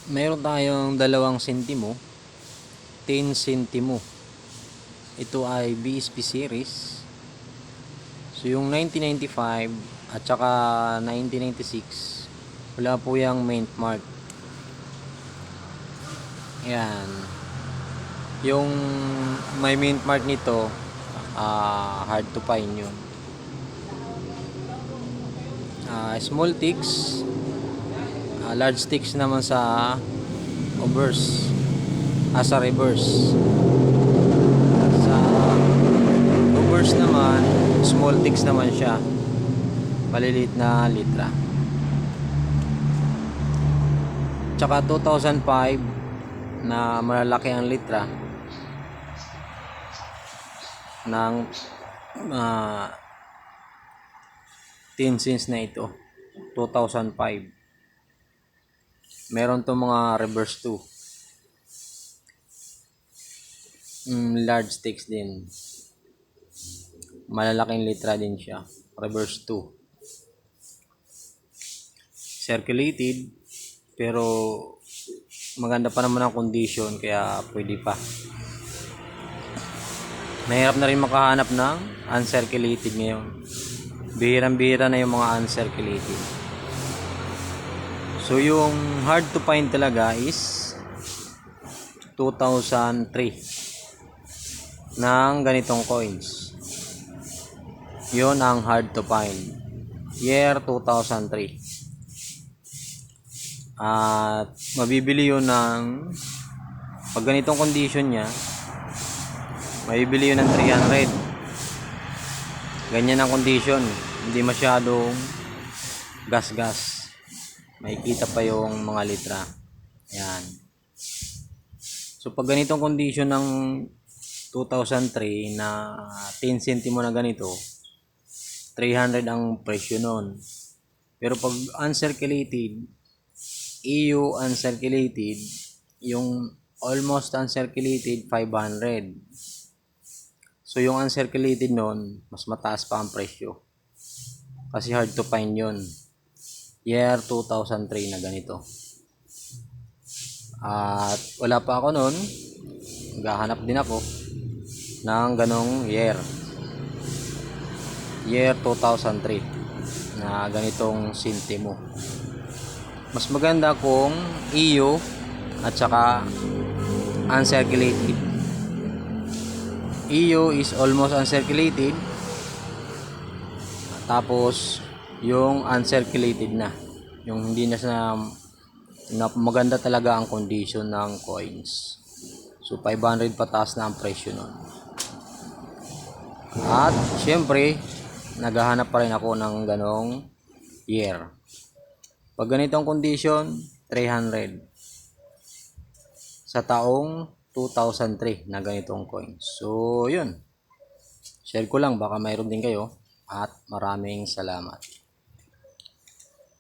Mayroon tayong dalawang sentimo, 10 sentimo. Ito ay BSP series. So yung 1995 at saka 1996, wala po yung mint mark. Yan. Yung may mint mark nito, hard to find yun. Small ticks, large ticks naman sa obverse, sa reverse. Sa obverse naman, small ticks naman siya, maliliit na litra. Tsaka 2005 na malalaki ang litra ng 10 cents na ito. 2005 meron to mga reverse 2, large sticks din, malalaking litra din siya, reverse 2, circulated, pero maganda pa naman ang condition, kaya pwede pa. Mahirap na rin makahanap ng uncirculated ngayon. Bihirang-bihira na yung mga uncirculated. So yung hard to find talaga is 2003 ng ganitong coins. Yun ang hard to find, year 2003. At mabibili yun ng, pag ganitong condition nya, mabibili yun ng 300. Ganyan ang condition, hindi masyadong gas-gas, makikita pa yung mga litra. Yan. So pag ganitong condition ng 2003 na 10 centimo na ganito, 300 ang presyo nun. Pero pag uncirculated, EU uncirculated, yung almost uncirculated 500. So yung uncirculated nun, mas mataas pa ang presyo, kasi hard to find yun. Year 2003 na ganito. At wala pa ako nun, maghahanap din ako ng ganong year 2003 na ganitong sentimo. Mas maganda kung EU at saka uncirculated. EU is almost uncirculated, tapos yung uncirculated na, yung hindi na maganda talaga ang condition ng coins. So 500 pataas na ang presyo nun. At syempre naghahanap pa rin ako ng ganong year. Pag ganitong condition, 300 sa taong 2003 na ganitong coins. So yun, share ko lang, baka mayroon din kayo, at maraming salamat.